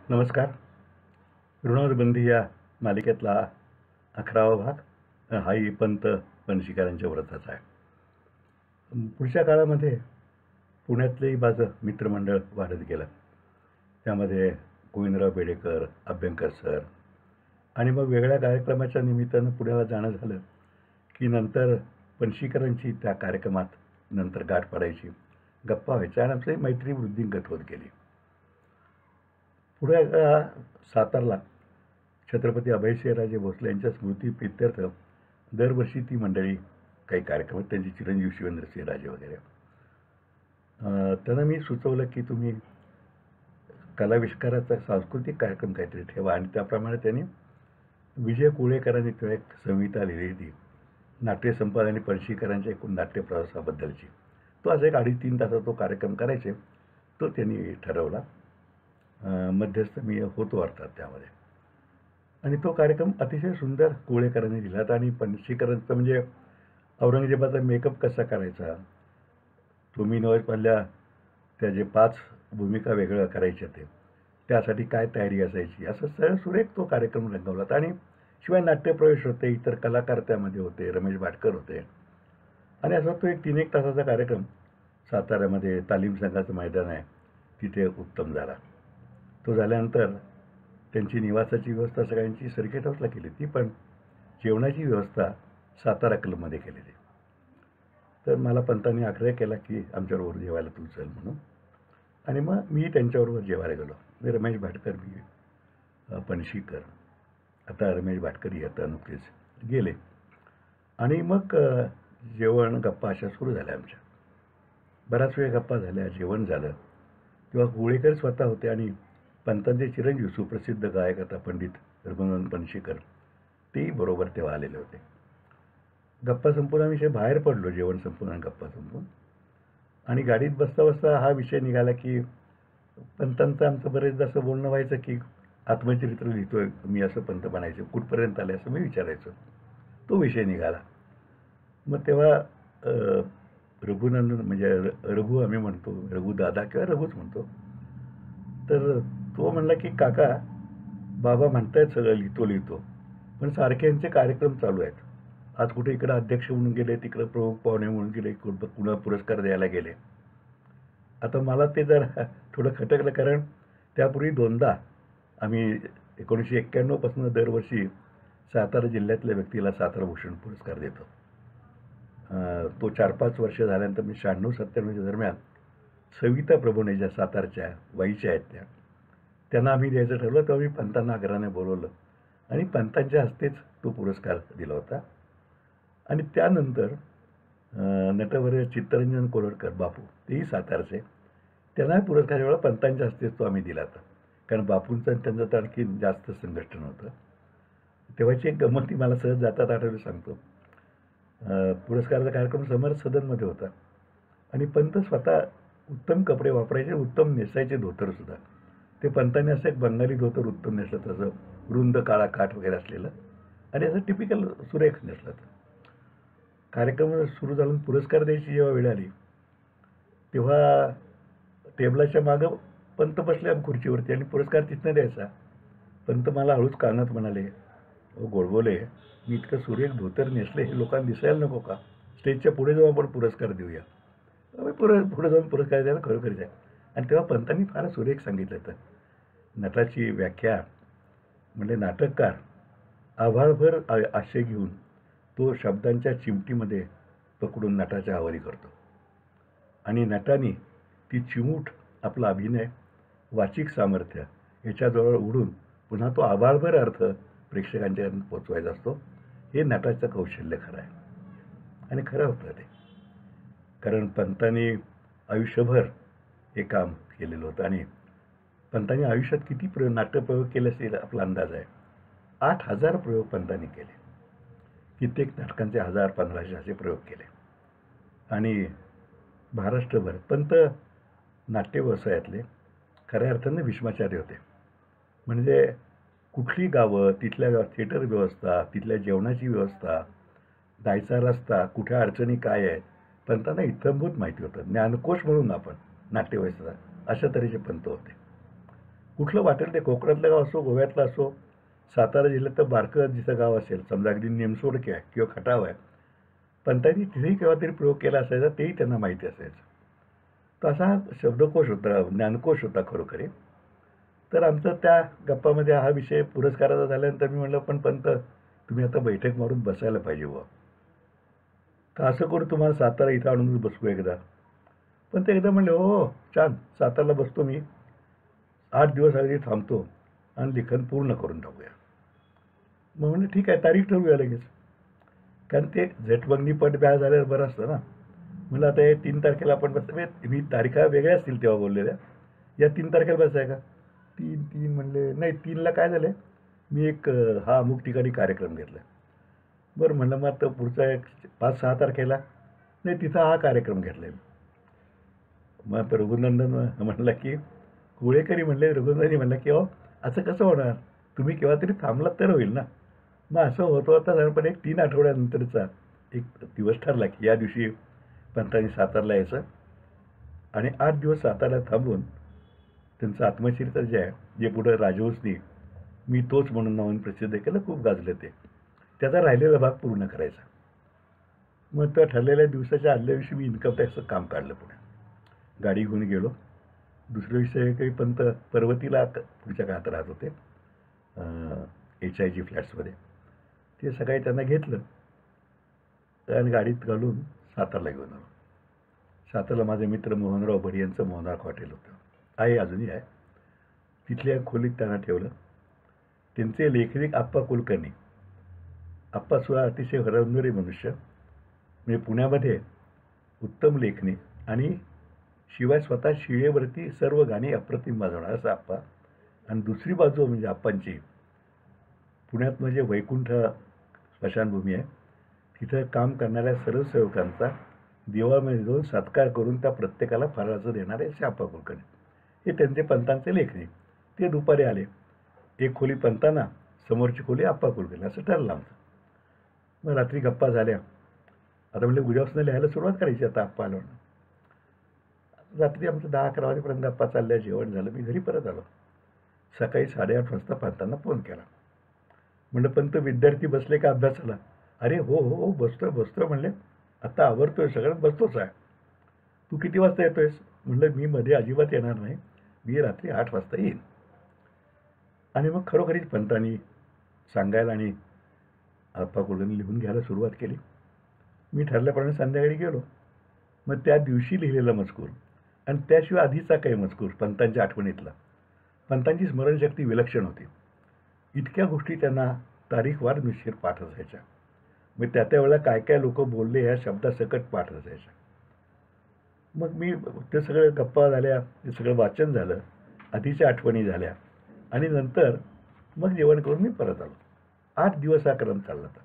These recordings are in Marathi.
नमस्कार. ऋणानुबंधी या मालिकेतला 11वा भाग हाही पंत पणशीकरांच्या व्रताचा आहे. पुढच्या काळामध्ये पुण्यातलेही माझं मित्रमंडळ वाढत गेलं. त्यामध्ये गोविंदराव बेडेकर, अभ्यंकर सर आणि मग वेगळ्या कार्यक्रमाच्या निमित्तानं पुण्याला जाणं झालं की नंतर पणशीकरांची त्या कार्यक्रमात नंतर गाठ पडायची, गप्पा व्हायच्या आणि आमची मैत्री वृद्धिंगत होत गेली. पुढे सातारला छत्रपती अभयसिंहराजे भोसले यांच्या स्मृतीप्रित्यर्थ दरवर्षी ती मंडळी काही कार्यक्रम, त्यांचे चिरंजीव शिवेंद्रसिंहराजे वगैरे, त्यांना मी सुचवलं की तुम्ही कलाविष्काराचा सांस्कृतिक कार्यक्रम काहीतरी ठेवा. आणि त्याप्रमाणे त्यांनी विजय कुळेकरांनी तेव्हा एक संहिता लिहिली होती नाट्यसंपादन पणशीकरांच्या एकूण नाट्यप्रवासाबद्दलची. तो आज एक 2.5-3 तासाचा तो कार्यक्रम करायचे, तो त्यांनी ठरवला. मध्यस्थ मी होतो अर्थात त्यामध्ये. आणि तो कार्यक्रम अतिशय सुंदर कुळेकरांनी दिला. आणि पणशीकरांचं म्हणजे औरंगजेबाचा मेकअप कसा करायचा, तुम्ही नवसमधल्या त्या जे 5 भूमिका वेगळ्या करायच्या त्यासाठी काय तयारी असायची, असं सरळसुरेख तो कार्यक्रम रंगवला. आणि शिवाय नाट्यप्रवेश होते, इतर कलाकार त्यामध्ये होते, रमेश भाटकर होते. आणि असा तो एक 3-1 तासाचा कार्यक्रम साताऱ्यामध्ये तालीम संघाचं मैदान आहे तिथे उत्तम झाला. तो झाल्यानंतर त्यांची निवासाची व्यवस्था सगळ्यांची सर्किट हाऊसला केली ती, पण जेवणाची व्यवस्था सातारा क्लबमध्ये केलेली. तर मला पंतांनी आग्रह केला की आमच्याबरोबर जेवायला तू चल म्हणून. आणि मग मी त्यांच्याबरोबर जेवायला गेलो. मी रमेश भाटकर, मी पणशीकर, आता रमेश भाटकरी आता नुकतेच गेले. आणि मग जेवण गप्पा अशा सुरू झाल्या आमच्या. बराच वेळ गप्पा झाल्या, जेवण झालं. तेव्हा कुळेकर स्वतः होते आणि पंतांचे चिरंजीव सुप्रसिद्ध गायक आता पंडित रघुनंदन पणशीकर तेही बरोबर तेव्हा आलेले होते. गप्पा संपून आम्ही बाहेर पडलो, जेवण संपून आणि गप्पा संपून. आणि गाडीत बसता बसता हा विषय निघाला की पंतांचं आमचं बरेचदा असं बोलणं व्हायचं की आत्मचरित्र लिहितोय मी, असं पंत बनायचं, कुठपर्यंत आले असं मी विचारायचो. तो विषय निघाला. मग तेव्हा रघुनंदन म्हणजे रघु आम्ही म्हणतो, रघुदादा किंवा रघुच म्हणतो, तर तो म्हणला की काका, बाबा म्हणतायत सगळं लिहितो, पण सारखे यांचे कार्यक्रम चालू आहेत. आज कुठे इकडं अध्यक्ष म्हणून गेले, तिकडं प्रमुख पाहुणे म्हणून गेले, पुन्हा पुरस्कार द्यायला गेले. आता मला ते जरा थोडं खटकलं, कारण त्यापूर्वी 2दा आम्ही 1991 पासून दरवर्षी सातारा जिल्ह्यातल्या व्यक्तीला सातारा भूषण पुरस्कार देतो. तो 4-5 वर्ष झाल्यानंतर मी 96-97 दरम्यान सविता प्रभूने, ज्या सातारच्या वाईच्या आहेत त्यांना आम्ही द्यायचं ठरवलं. तेव्हा मी पंतांना आग्रहाने बोलवलं आणि पंतांच्या हस्तेच तो पुरस्कार दिला होता. आणि त्यानंतर नटवर्य चित्तरंजन कोरडकर बापू, तेही सातारचे, त्यांना पुरस्कार वेळा पंतांच्या हस्तेच तो आम्ही दिला होता, कारण बापूंचं आणि त्यांचं तर आणखी जास्त संघटन होतं. तेव्हाची एक गंमत ती मला सहज जातात आठवली सांगतो. पुरस्काराचा कार्यक्रम समर्थ सदनमध्ये होता आणि पंत स्वतः उत्तम कपडे वापरायचे, उत्तम नेसायचे, धोतरसुद्धा. ते पंतांनी असं एक बंगाली धोतर उत्तम नेसलं, तसं रुंद काळा काठ वगैरे असलेलं, आणि असं टिपिकल सुरेख नेसलं. कार्यक्रम सुरू झाला, पुरस्कार द्यायची जेव्हा वेळ आली तेव्हा टेबलाच्या मागं पंत बसले खुर्चीवरती आणि पुरस्कार तिथनं द्यायचा. पंत मला हळूच कानात म्हणाले, ओ गोडबोले, मी इतकं सुरेख धोतर नेसले, हे लोकांना दिसायला नको का? स्टेजच्या पुढे जाऊन आपण पुरस्कार देऊया. पुढे जाऊन पुरस्कार द्यायला खरोखरीच आहे. आणि तेव्हा पंतांनी फार सुरेख सांगितलं तर नटाची व्याख्या म्हणजे नाटककार आभाळभर आशय घेऊन तो शब्दांच्या चिमटीमध्ये पकडून नटाच्या हवाली करतो, आणि नटाने ती चिमूट आपला अभिनय, वाचिक सामर्थ्य याच्याजवळ उडून पुन्हा तो आभाळभर अर्थ प्रेक्षकांच्या पोचवायचा असतो. हे नटाचं कौशल्य खरं आहे. आणि खरं होतं ते, कारण पंतांनी आयुष्यभर हे काम केलेलं होतं. आणि पंतांनी आयुष्यात किती नाट्यप्रयोग केले असतील आपला अंदाज आहे. 8,000 प्रयोग पंतांनी केले, कित्येक नाटकांचे 1,000-1,500 असे प्रयोग केले. आणि महाराष्ट्रभर पंत नाट्य व्यवसायातले खऱ्या अर्थाने भीष्माचार्य होते. म्हणजे कुठली गावं, तिथल्या थिएटर व्यवस्था, तिथल्या जेवणाची व्यवस्था, जायचा रस्ता, कुठ्या अडचणी काय आहेत, पंतांना इत्थंभूत माहिती होतं. ज्ञानकोश म्हणून आपण नाट्यव्यवस्था, अशा तऱ्हेचे पंत होते. कुठलं वाटेल ते, कोकणातलं गाव असो, गोव्यातलं असो, सातारा जिल्ह्यात तर बारकं जिथं गाव असेल, समजा अगदी निमसोडके आहे किंवा खटाव आहे, पंतांनी तिथेही केव्हा तरी प्रयोग केला असायचा, तेही त्यांना माहिती असायचं. तर असा हा शब्दकोश होता, ज्ञानकोश होता खरोखरी. तर आमचं त्या गप्पामध्ये हा विषय पुरस्काराचा झाल्यानंतर मी म्हटलं, पण पंत तुम्ही आता बैठक मारून बसायला पाहिजे बुवा. तर असं करू तुम्हाला सातारा इथं आणून बसू एकदा. पण ते एकदा म्हणले, हो हो, छान, सातारला बसतो मी, 8 दिवस अगदी थांबतो आणि लिखाण पूर्ण करून टाकूया. मग म्हणजे ठीक आहे, तारीख ठरवूया लगेच. कारण ते झटबंगनी पट ब्याह झाल्यावर बरं असतं ना. म्हणलं आता हे 3 तारखेला आपण मी तारीखा वेगळ्या असतील तेव्हा बोललेल्या, या 3 तारखेला बसाय का? 3 म्हणले, नाही 3ला काय झालं, मी एक हा अमुक ठिकाणी कार्यक्रम घेतला. बरं म्हणलं, मग आता पुढचा एक 5-6 तारखेला, नाही तिथं हा कार्यक्रम घेतला. मग आता रघुनंदन म्हणला की, कुळेकरी म्हणले, रघुनंदननी म्हणला की, अहो असं कसं होणार, तुम्ही केव्हा तरी थांबलात तर होईल ना. मग असं होतं होता साधारणपणे एक 3 आठवड्यानंतरचा एक दिवस ठरला की या दिवशी पंतांनी सातारला यायचं आणि 8 दिवस सातारला थांबून त्यांचं आत्मचरित्र जे आहे, जे पुढं राजहंसनी मी तोच म्हणून नावाने प्रसिद्ध केलं, खूप गाजलं ते, त्याचा राहिलेला भाग पूर्ण करायचा. मग त्या ठरलेल्या दिवसाच्या आदल्या दिवशी मी इन्कम टॅक्सचं काम काढलं पुढे. गाडी घेऊन गेलो. दुसऱ्या दिवशी काही पंत पर्वतीला पुढच्या काळात राहत होते, HIG फ्लॅट्समध्ये. ते सकाळी त्यांना घेतलं आणि गाडीत घालून सातारला घेऊन आलो. सातारला माझे मित्र मोहनराव भडी यांचं मोहनार्क हॉटेल होतं, आहे अजूनही आहे. तिथल्या खोलीत त्यांना ठेवलं. त्यांचे लेखनिक आप्पा कुलकर्णी, आप्पासुद्धा अतिशय हरवणारे मनुष्य, म्हणजे पुण्यामध्ये उत्तम लेखनिक आणि शिवाय स्वतः शिळेवरती सर्व गाणी अप्रतिम वाजवणार असं आप्पा. आणि दुसरी बाजू म्हणजे आप्पांची, पुण्यात म्हणजे वैकुंठ स्मशानभूमी आहे, तिथं काम करणाऱ्या सर्व सेवकांचा दिवाळमध्ये जाऊन सत्कार करून त्या प्रत्येकाला फराळाचं देणारे असे आप्पा कुलकर्णी. हे त्यांचे पंतांचे लेखनिक. ते दुपारी आले. एक खोली पंतांना, समोरची खोली आप्पा कुलकर्णी, असं ठरलं आमचं. मग रात्री गप्पा झाल्या. आता म्हणजे उद्यापासून लिहायला सुरुवात करायची आता आप्पा आलो. रात्री आमचं 10-11 वाजेपर्यंत गप्पा चालल्या, जेवण झालं, मी घरी परत आलो. सकाळी 8:30 वाजता पंतांना फोन केला. म्हणलं, पंत विद्यार्थी बसले का अभ्यासाला? अरे हो हो हो, बसतोय म्हणले, आता आवरतोय सगळं, बसतोच आहे. तू किती वाजता येतोयस? म्हणलं, मी मध्ये अजिबात येणार नाही, मी रात्री 8 वाजता येईन. आणि मग खरोखरीच पंतांनी सांगायला आणि आप्पा कुलकर्णी लिहून घ्यायला सुरुवात केली. मी ठरल्याप्रमाणे संध्याकाळी गेलो. मग त्या दिवशी लिहिलेला मजकूर आणि त्याशिवाय आधीचा काही मजकूर पंतांच्या आठवणीतला. पंतांची स्मरणशक्ती विलक्षण होती. इतक्या गोष्टी त्यांना तारीखवार निश्चित पाठ असायच्या. मग त्या वेळेला काय काय लोक बोलले ह्या शब्दासकट पाठ असायच्या. मग मी ते सगळं गप्पा झाल्या, ते सगळं वाचन झालं, आधीच्या आठवणी झाल्या आणि नंतर मग जेवण करून मी परत आलो. 8 दिवस हा क्रम चालला होता.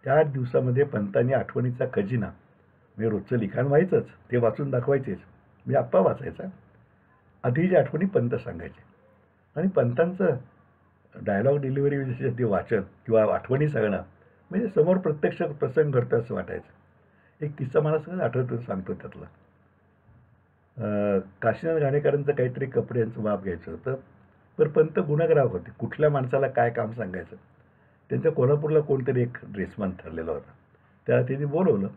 त्या 8 दिवसामध्ये पंतांनी आठवणीचा खजिना, म्हणजे रोजचं लिखाण व्हायचंच, ते वाचून दाखवायचेच, मी आप्पा वाचायचा, आधीच्या आठवणी पंत सांगायचे. आणि पंतांचं डायलॉग डिलिव्हरी ते वाचन किंवा आठवणी सांगणं म्हणजे समोर प्रत्यक्ष प्रसंग घडतो असं वाटायचं. एक किस्सा मला सगळं आठवतो, सांगतो त्यातला. काशीनाथ घाणेकरांचं काहीतरी कपड्यांचं माप घ्यायचं होतं. तर पंत गुणग्राहक होते, कुठल्या माणसाला काय काम सांगायचं. त्यांच्या कोल्हापूरला कोणतरी एक ड्रेसमॅन ठरलेला होता. त्याला त्यांनी बोलवलं.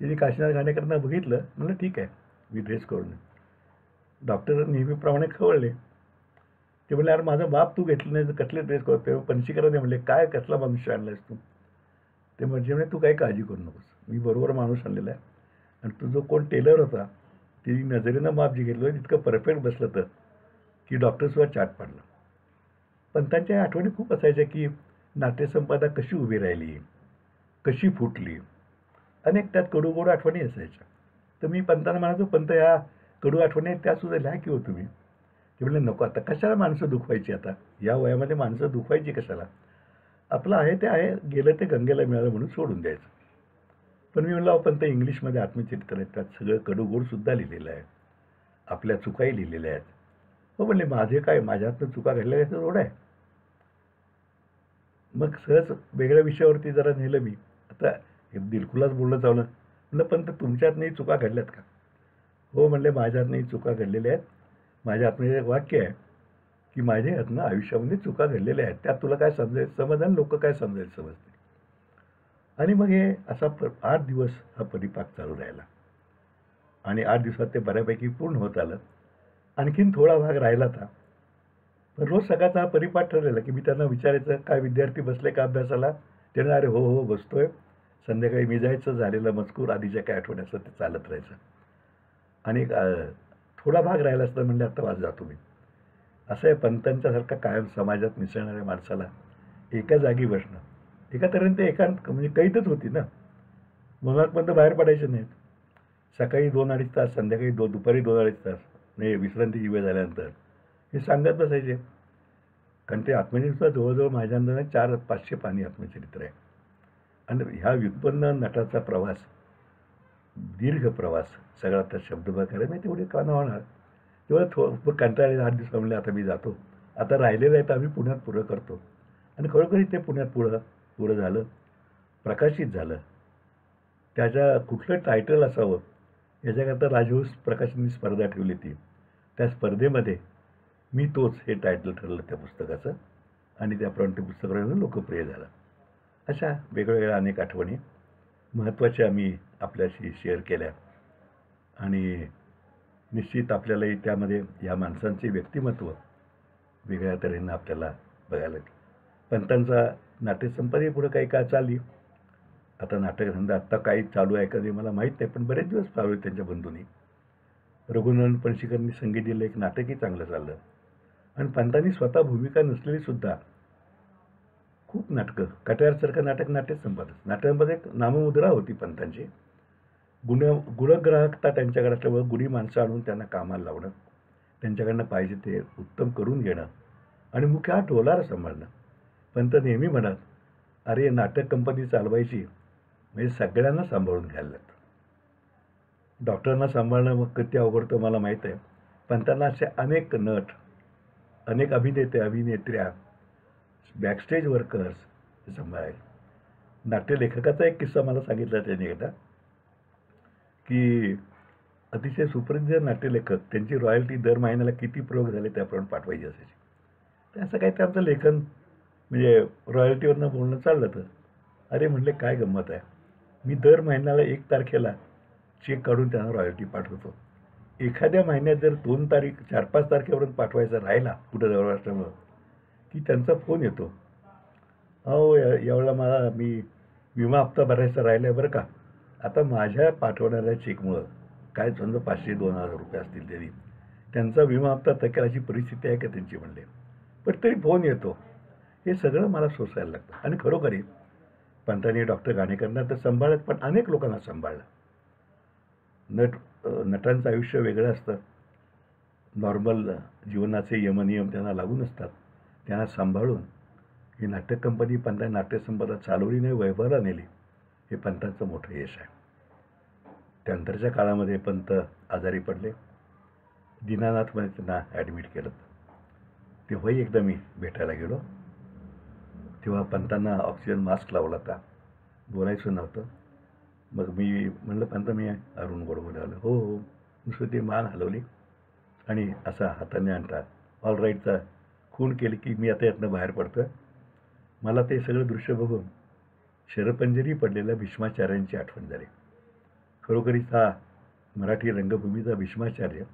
त्यांनी काशीनाथ घाणेकरांना बघितलं, म्हणलं ठीक आहे, मी ड्रेस करून देईन. डॉक्टर नेहमीप्रमाणे खवळले. ते म्हणले, अरे माझं बाप तू घेतलं नाही, कसले ड्रेस करतो? पंचीकरांनी म्हणले, काय कसला मनुष्य आणलायस तू? ते म्हणजे तू काही काळजी करू नकोस, मी बरोबर माणूस आणलेला आहे. आणि तो जो कोण टेलर होता, ती नजरेनं माप जे घेतलं तितकं परफेक्ट बसलं तर की डॉक्टरसुद्धा चाट पाडलं. पंतांच्या आठवणी खूप असायच्या की नाट्यसंपदा कशी उभी राहिली, कशी फुटली, अनेक त्यात कडूगोड आठवणी असायच्या. तर मी पंतांना म्हणायचो, पंत ह्या कडू आठवणी आहेत त्यासुद्धा लिहा की हो तुम्ही. ते म्हणले, नको, आता कशाला माणसं दुखवायची, आता या वयामध्ये माणसं दुखवायची कशाला, आपलं आहे ते आहे, गेलं ते गंगेला मिळालं म्हणून सोडून द्यायचं. पण मी म्हणलं, पण ते इंग्लिशमध्ये आत्मचरित्र आहे, त्यात सगळं कडूगोडसुद्धा लिहिलेलं आहे, आपल्या चुकाही लिहिलेल्या आहेत. हो म्हणले, माझे काय, माझ्यातनं चुका घडलेल्या आहेत एवढं आहे. मग सहज वेगळ्या विषयावरती जरा नेलं मी. आता दिलखुलास बोललं चावलं. म्हणलं, पण तुमच्यातनंही चुका घडल्यात का? हो म्हणले, माझ्यातनंही चुका घडलेल्या आहेत. माझ्या आतमध्ये एक वाक्य आहे की माझ्या ह्यातनं आयुष्यामध्ये चुका घडलेल्या आहेत, त्यात तुला काय समज आणि लोक काय समजते. आणि मग हे असा 8 दिवस हा परिपाक चालू राहिला आणि 8 दिवसात ते बऱ्यापैकी पूर्ण होत आलं. आणखीन थोडा भाग राहिला होता. पण रोज सकाळचा हा परिपाठ ठरलेला की मी त्यांना विचारायचं, काय विद्यार्थी बसले का अभ्यासाला? ते म्हणले, अरे हो बसतोय. संध्याकाळी मी जायचं, झालेलं मजकूर आधीच्या काय आठवण असतं ते चालत राहायचं. आणि थोडा भाग राहिला असता म्हणले, आता वाज जातो मी. असं आहे पंतांच्यासारखा कायम समाजात मिसळणाऱ्या माणसाला एका जागी बसणं, एका तऱ्हेने ते एकांत म्हणजे कैदच होती ना. मुलांपर्यंत बाहेर पडायचे नाहीत. सकाळी 2-2.5 तास, संध्याकाळी दुपारी 2-2.5 तास म्हणजे विश्रांतीची वेळ झाल्यानंतर हे सांगत बसायचे. कारण ते आत्मचरित्र जवळजवळ माझ्या अंदाजाने 400-500 पानी आत्मचरित्र आहे. आणि ह्या व्युत्पन्न नटाचा प्रवास, दीर्घ प्रवास, सगळा त्या शब्द प्रकारे मी तेवढे का होणार. तेवढं कंटाळले 8 दिवस म्हणले आता मी जातो. आता राहिलेलं आहे तर आम्ही पुण्यात पुरं करतो. आणि खरोखरीच ते पुण्यात पुरं झालं, प्रकाशित झालं. त्याच्या कुठलं टायटल असावं याच्याकरता राजहंस प्रकाशननी स्पर्धा ठेवली होती. त्या स्पर्धेमध्ये मी तोच हे टायटल ठरलं त्या पुस्तकाचं आणि त्याप्रमाणे ते पुस्तक लोकप्रिय झालं. अशा वेगवेगळ्या अनेक आठवणी महत्त्वाच्या आम्ही आपल्याशी शेअर केल्या. आणि निश्चित आपल्यालाही त्यामध्ये या माणसांचे व्यक्तिमत्व वेगळ्या तऱ्हेनं आपल्याला बघायला लागलं. पंतांचा नाट्यसंपदा पुढं काही काळ चालली. आता नाटकधंदा आत्ता काही चालू आहे कधी मला माहीत नाही, पण बरेच दिवस चालू आहे त्यांच्या बंधूंनी. रघुनंदन पणशीकरांनी संगीत दिलं, एक नाटकही चांगलं चाललं. आणि पंतांनी स्वतः भूमिका नसलेली सुद्धा खूप नाटकं, कट्यारसारखं नाटक नाट्यसंपदा, नाटकामध्ये एक नाममुद्रा होती पंतांची. गुणग्राहकता त्यांच्याकडे असल्यामुळे गुणी माणसं आणून त्यांना कामाला लावणं, त्यांच्याकडनं पाहिजे ते उत्तम करून घेणं आणि मुख्य हा डोलारा सांभाळणं. पंत नेहमी म्हणत, अरे नाटक कंपनी चालवायची म्हणजे सगळ्यांना सांभाळून घ्यायला लागतं. डॉक्टरांना सांभाळणं मग किती अवघडतं मला माहीत आहे. पंतांना असे अनेक नट, अनेक अभिनेते अभिनेत्र्या, बॅकस्टेज वर्कर्स सांभाळायचे. नाट्यलेखकाचा एक किस्सा मला सांगितला त्यांनी एकदा, की अतिशय सुप्रसिद्ध नाट्यलेखक त्यांची रॉयल्टी दर महिन्याला किती प्रयोग झाले त्याप्रमाणे पाठवायची असायची. तर असं काही त्यांचं लेखन म्हणजे रॉयल्टीवरनं बोलणं चाललं. तर अरे म्हणले काय गंमत आहे, मी दर महिन्याला 1 तारखेला चेक काढून त्यांना रॉयल्टी पाठवतो. एखाद्या महिन्यात जर 2 तारीख 4-5 तारखेपर्यंत पाठवायचा राहिला कुठं जवळ असल्यामुळं की त्यांचा फोन येतो, अहो यावेळेला मला मी विमा हप्ता भरायचा राहिला आहे बरं का. आता माझ्या पाठवणाऱ्या चेकमुळं काय समजा 500-2,000 रुपये असतील तरी त्यांचा विमा हप्ता थकेल अशी परिस्थिती आहे का त्यांची म्हणले. पण तरी फोन येतो. हे सगळं मला सोसायला लागतं. आणि खरोखरी पंतांनी डॉक्टर घाणेकरांना तर सांभाळत, पण अनेक लोकांना सांभाळलं. नटांचं आयुष्य वेगळं असतं. नॉर्मल जीवनाचे यमनियम त्यांना लागून असतात. त्यांना सांभाळून ही नाटक कंपनी पंतांनी नाट्यसंपदा चालवली नाही, वैभवाला नेली. हे पंतांचं मोठं यश आहे. त्यानंतरच्या काळामध्ये पंत आजारी पडले. दीनानाथमध्ये त्यांना ॲडमिट केलं. तेव्हाही एकदा मी भेटायला गेलो. तेव्हा पंतांना ऑक्सिजन मास्क लावला होता, बोलायचं नव्हतं. मग मी म्हणलं, पंत मी अरुण गोड बोलावलं. हो हो. नुसतं ती मान हलवली आणि असा हाताने आणता ऑल राईटचा खूण केली की मी आता यातनं बाहेर पडतो आहे. मला ते सगळं दृश्य बघून शरपंजरी पडलेल्या भीष्माचार्यांची आठवण झाली. खरोखरीच हा मराठी रंगभूमीचा भीष्माचार्य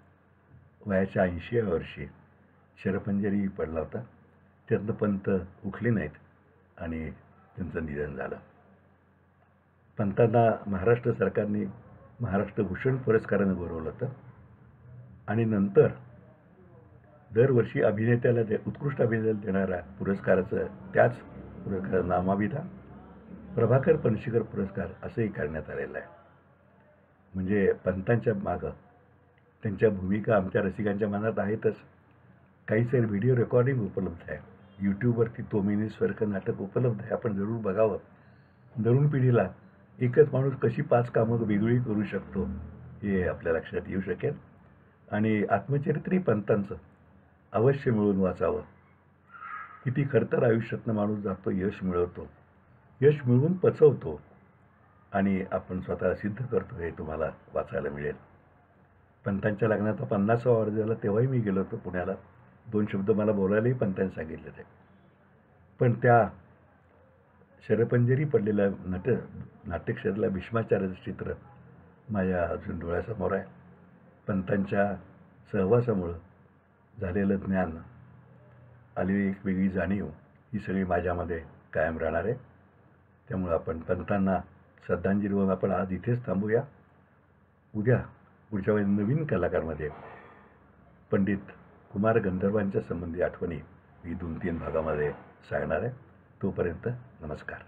वयाच्या 80व्या वर्षी शरपंजरी पडला होता. त्यातनं पंत उठले नाहीत आणि त्यांचं निधन झालं. पंतांना महाराष्ट्र सरकारने महाराष्ट्र भूषण पुरस्कारानं गौरवलं होतं. आणि नंतर दरवर्षी अभिनेत्याला उत्कृष्ट अभिनेत्याला देणारा पुरस्काराचं त्याच पुरस्कार नामाभिधा प्रभाकर पणशीकर पुरस्कार असंही करण्यात आलेलं आहे. म्हणजे पंतांच्या मागं त्यांच्या भूमिका आमच्या रसिकांच्या मनात आहेतच. काही सारे व्हिडिओ रेकॉर्डिंग उपलब्ध आहे. यूट्यूबवरती तोमिनी स्वर्ग नाटक उपलब्ध आहे. आपण जरूर बघावं. तरुण पिढीला एकच माणूस कशी 5 कामं वेगळी करू शकतो हे आपल्या लक्षात येऊ शकेल. आणि आत्मचरित्रही पंतांचं अवश्य मिळून वाचावं. किती खरतर आयुष्यातनं माणूस जातो, यश मिळवतो, यश मिळवून पचवतो आणि आपण स्वतःला सिद्ध करतो हे तुम्हाला वाचायला मिळेल. पंतांच्या लग्नाचा 50वा वाढदिवस झाला तेव्हाही मी गेलो होतो पुण्याला. 2 शब्द मला बोलायलाही पंतांनी सांगितले ते. पण त्या शरपंजरी पडलेल्या नाट्यक्षेत्रातल्या भीष्माचार्याचं चित्र माझ्या अजून डोळ्यासमोर आहे. पंतांच्या सहवासामुळं झालेलं ज्ञान, आलेली एक वेगळी जाणीव ही सगळी माझ्यामध्ये कायम राहणार आहे. त्यामुळं आपण पंतांना श्रद्धांजली वाहून आपण आज इथेच थांबूया. उद्या पुढच्या वेळी नवीन कलाकारमध्ये पंडित कुमार गंधर्वांच्या संबंधी आठवणी ही 2-3 भागामध्ये सांगणार आहे. तोपर्यंत नमस्कार.